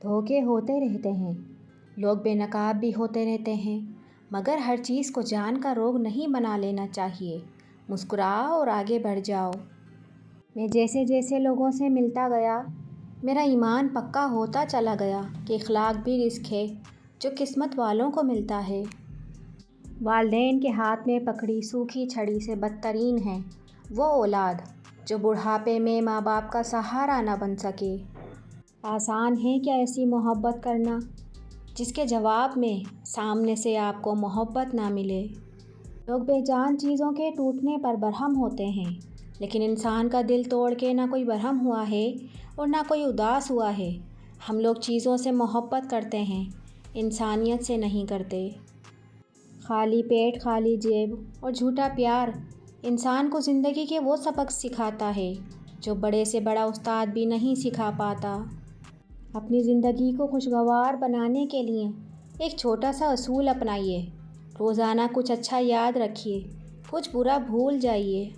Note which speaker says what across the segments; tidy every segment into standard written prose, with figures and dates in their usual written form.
Speaker 1: دھوکے ہوتے رہتے ہیں، لوگ بے نقاب بھی ہوتے رہتے ہیں، مگر ہر چیز کو جان کا روگ نہیں بنا لینا چاہیے۔ مسکراؤ اور آگے بڑھ جاؤ۔ میں جیسے جیسے لوگوں سے ملتا گیا، میرا ایمان پکا ہوتا چلا گیا کہ اخلاق بھی رزق ہے جو قسمت والوں کو ملتا ہے۔ والدین کے ہاتھ میں پکڑی سوکھی چھڑی سے بدترین ہے وہ اولاد جو بڑھاپے میں ماں باپ کا سہارا نہ بن سکے۔ آسان ہے کیا ایسی محبت کرنا جس کے جواب میں سامنے سے آپ کو محبت نہ ملے؟ لوگ بے جان چیزوں کے ٹوٹنے پر برہم ہوتے ہیں، لیکن انسان کا دل توڑ کے نہ کوئی برہم ہوا ہے اور نہ کوئی اداس ہوا ہے۔ ہم لوگ چیزوں سے محبت کرتے ہیں، انسانیت سے نہیں کرتے۔ خالی پیٹ خالی جیب اور جھوٹا پیار انسان کو زندگی کے وہ سبق سکھاتا ہے جو بڑے سے بڑا استاد بھی نہیں سکھا پاتا۔ اپنی زندگی کو خوشگوار بنانے کے لیے ایک چھوٹا سا اصول اپنائیے۔ روزانہ کچھ اچھا یاد رکھیے، کچھ برا بھول جائیے۔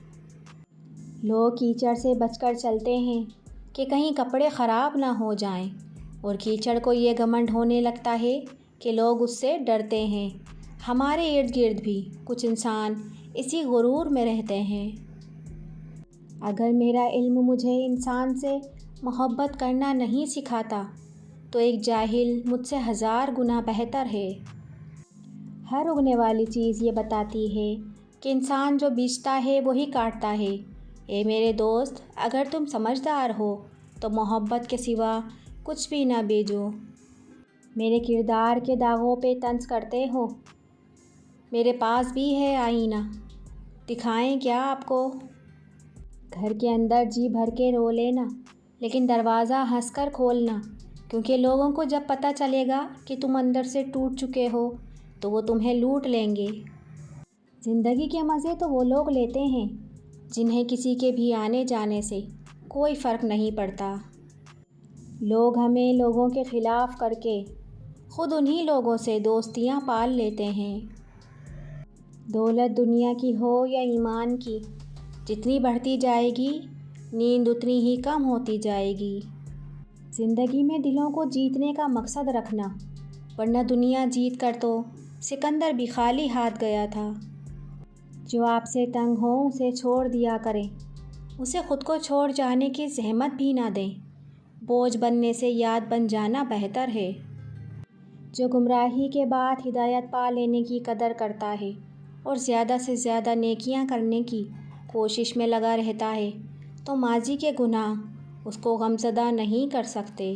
Speaker 1: لوگ کیچڑ سے بچ کر چلتے ہیں کہ کہیں کپڑے خراب نہ ہو جائیں، اور کیچڑ کو یہ گھمنڈ ہونے لگتا ہے کہ لوگ اس سے ڈرتے ہیں۔ ہمارے ارد گرد بھی کچھ انسان اسی غرور میں رہتے ہیں۔ اگر میرا علم مجھے انسان سے محبت کرنا نہیں سکھاتا تو ایک جاہل مجھ سے 1000 گنا بہتر ہے۔ ہر اگنے والی چیز یہ بتاتی ہے کہ انسان جو بیجتا ہے وہی کاٹتا ہے۔ اے میرے دوست، اگر تم سمجھدار ہو تو محبت کے سوا کچھ بھی نہ بیجو۔ میرے کردار کے داغوں پہ طنز کرتے ہو؟ میرے پاس بھی ہے آئینہ، دکھائیں کیا آپ کو؟ گھر کے اندر جی بھر کے رو لینا، لیکن دروازہ ہنس کر کھولنا، کیونکہ لوگوں کو جب پتہ چلے گا کہ تم اندر سے ٹوٹ چکے ہو تو وہ تمہیں لوٹ لیں گے۔ زندگی کے مزے تو وہ لوگ لیتے ہیں جنہیں کسی کے بھی آنے جانے سے کوئی فرق نہیں پڑتا۔ لوگ ہمیں لوگوں کے خلاف کر کے خود انہی لوگوں سے دوستیاں پال لیتے ہیں۔ دولت دنیا کی ہو یا ایمان کی، جتنی بڑھتی جائے گی نیند اتنی ہی کم ہوتی جائے گی۔ زندگی میں دلوں کو جیتنے کا مقصد رکھنا، ورنہ دنیا جیت کر تو سکندر بھی خالی ہاتھ گیا تھا۔ جو آپ سے تنگ ہو اسے چھوڑ دیا کریں، اسے خود کو چھوڑ جانے کی زحمت بھی نہ دیں۔ بوجھ بننے سے یاد بن جانا بہتر ہے۔ جو گمراہی کے بعد ہدایت پا لینے کی قدر کرتا ہے اور زیادہ سے زیادہ نیکیاں کرنے کی کوشش میں لگا رہتا ہے تو ماضی کے گناہ اس کو غمزدہ نہیں کر سکتے۔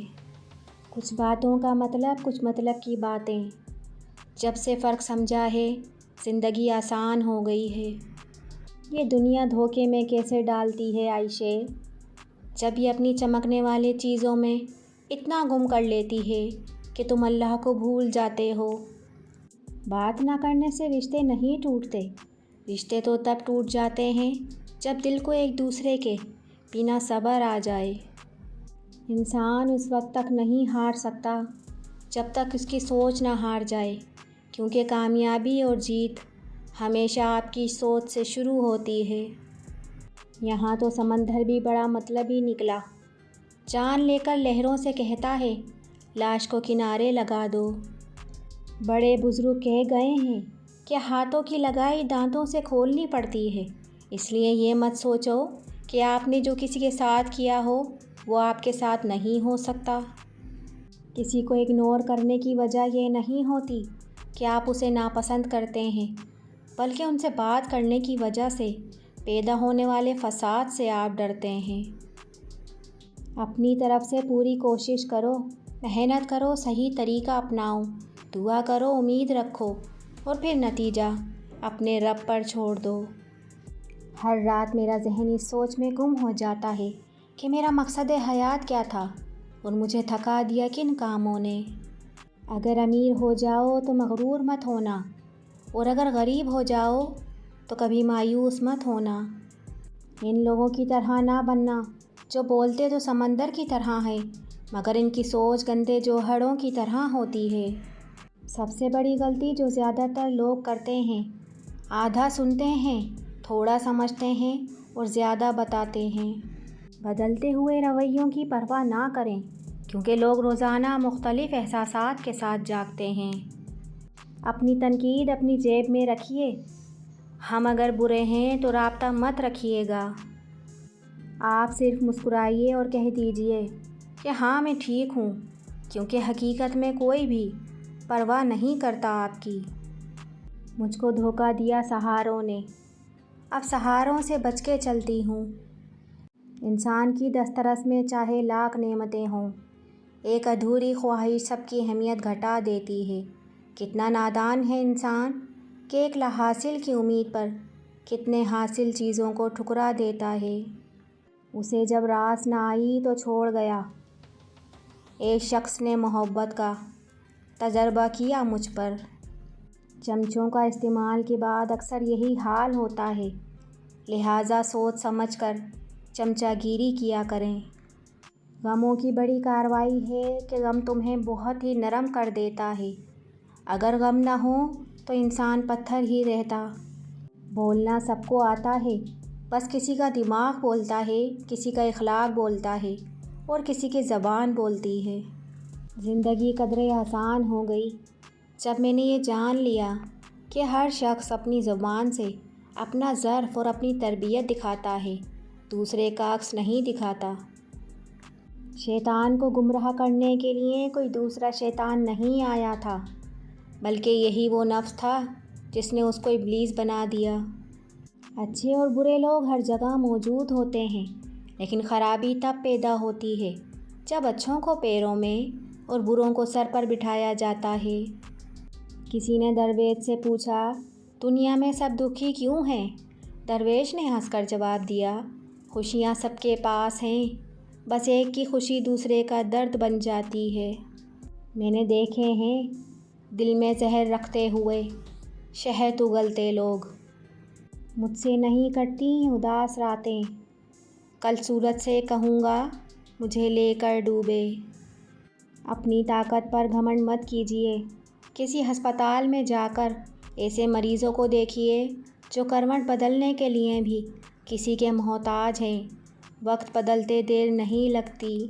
Speaker 1: کچھ باتوں کا مطلب، کچھ مطلب کی باتیں۔ جب سے فرق سمجھا ہے زندگی آسان ہو گئی ہے۔ یہ دنیا دھوکے میں کیسے ڈالتی ہے عائشے، جب یہ اپنی چمکنے والی چیزوں میں اتنا گم کر لیتی ہے کہ تم اللہ کو بھول جاتے ہو۔ بات نہ کرنے سے رشتے نہیں ٹوٹتے، رشتے تو تب ٹوٹ جاتے ہیں جب دل کو ایک دوسرے کے بنا صبر آ جائے۔ انسان اس وقت تک نہیں ہار سکتا جب تک اس کی سوچ نہ ہار جائے، کیونکہ کامیابی اور جیت ہمیشہ آپ کی سوچ سے شروع ہوتی ہے۔ یہاں تو سمندر بھی بڑا مطلبی نکلا، جان لے کر لہروں سے کہتا ہے لاش کو کنارے لگا دو۔ بڑے بزرگ کہہ گئے ہیں کہ ہاتھوں کی لگائی دانتوں سے کھولنی پڑتی ہے، اس لیے یہ مت سوچو کہ آپ نے جو کسی کے ساتھ کیا ہو وہ آپ کے ساتھ نہیں ہو سکتا۔ کسی کو اگنور کرنے کی وجہ یہ نہیں ہوتی کہ آپ اسے ناپسند کرتے ہیں، بلکہ ان سے بات کرنے کی وجہ سے پیدا ہونے والے فساد سے آپ ڈرتے ہیں۔ اپنی طرف سے پوری کوشش کرو، محنت کرو، صحیح طریقہ اپناؤ، دعا کرو، امید رکھو، اور پھر نتیجہ اپنے رب پر چھوڑ دو۔ ہر رات میرا ذہن اس سوچ میں گم ہو جاتا ہے کہ میرا مقصد حیات کیا تھا اور مجھے تھکا دیا کن کاموں نے۔ اگر امیر ہو جاؤ تو مغرور مت ہونا، اور اگر غریب ہو جاؤ تو کبھی مایوس مت ہونا۔ ان لوگوں کی طرح نہ بننا جو بولتے تو سمندر کی طرح ہے مگر ان کی سوچ گندے جوہروں کی طرح ہوتی ہے۔ سب سے بڑی غلطی جو زیادہ تر لوگ کرتے ہیں، آدھا سنتے ہیں، تھوڑا سمجھتے ہیں اور زیادہ بتاتے ہیں۔ بدلتے ہوئے رویوں کی پرواہ نہ کریں، کیونکہ لوگ روزانہ مختلف احساسات کے ساتھ جاگتے ہیں۔ اپنی تنقید اپنی جیب میں رکھیے۔ ہم اگر برے ہیں تو رابطہ مت رکھیے گا۔ آپ صرف مسکرائیے اور کہہ دیجیے کہ ہاں میں ٹھیک ہوں، کیونکہ حقیقت میں کوئی بھی پرواہ نہیں کرتا آپ کی۔ مجھ کو دھوکہ دیا سہاروں نے، اب سہاروں سے بچ کے چلتی ہوں۔ انسان کی دسترس میں چاہے لاکھ نعمتیں ہوں، ایک ادھوری خواہش سب کی اہمیت گھٹا دیتی ہے۔ کتنا نادان ہے انسان کہ ایک لاحاصل کی امید پر کتنے حاصل چیزوں کو ٹھکرا دیتا ہے۔ اسے جب راس نہ آئی تو چھوڑ گیا۔ ایک شخص نے محبت کا تجربہ کیا مجھ پر۔ چمچوں کا استعمال کے بعد اکثر یہی حال ہوتا ہے، لہٰذا سوچ سمجھ کر چمچہ گیری کیا کریں۔ غموں کی بڑی کارروائی ہے کہ غم تمہیں بہت ہی نرم کر دیتا ہے۔ اگر غم نہ ہو تو انسان پتھر ہی رہتا۔ بولنا سب کو آتا ہے، بس کسی کا دماغ بولتا ہے، کسی کا اخلاق بولتا ہے اور کسی کی زبان بولتی ہے۔ زندگی قدرے آسان ہو گئی جب میں نے یہ جان لیا کہ ہر شخص اپنی زبان سے اپنا ظرف اور اپنی تربیت دکھاتا ہے، دوسرے کا عکس نہیں دکھاتا۔ شیطان کو گمراہ کرنے کے لیے کوئی دوسرا شیطان نہیں آیا تھا، بلکہ یہی وہ نفس تھا جس نے اس کو ابلیس بنا دیا۔ اچھے اور برے لوگ ہر جگہ موجود ہوتے ہیں، لیکن خرابی تب پیدا ہوتی ہے جب اچھوں کو پیروں میں اور بروں کو سر پر بٹھایا جاتا ہے۔ کسی نے درویش سے پوچھا، دنیا میں سب دکھی کیوں ہیں؟ درویش نے ہنس کر جواب دیا، خوشیاں سب کے پاس ہیں، بس ایک کی خوشی دوسرے کا درد بن جاتی ہے۔ میں نے دیکھے ہیں دل میں زہر رکھتے ہوئے شہد اگلتے لوگ۔ مجھ سے نہیں کٹتی اداس راتیں، کل سورج سے کہوں گا مجھے لے کر ڈوبے۔ اپنی طاقت پر گھمنڈ مت کیجیے۔ کسی ہسپتال میں جا کر ایسے مریضوں کو دیکھیے جو کروٹ بدلنے کے لیے بھی کسی کے محتاج ہیں۔ وقت بدلتے دیر نہیں لگتی۔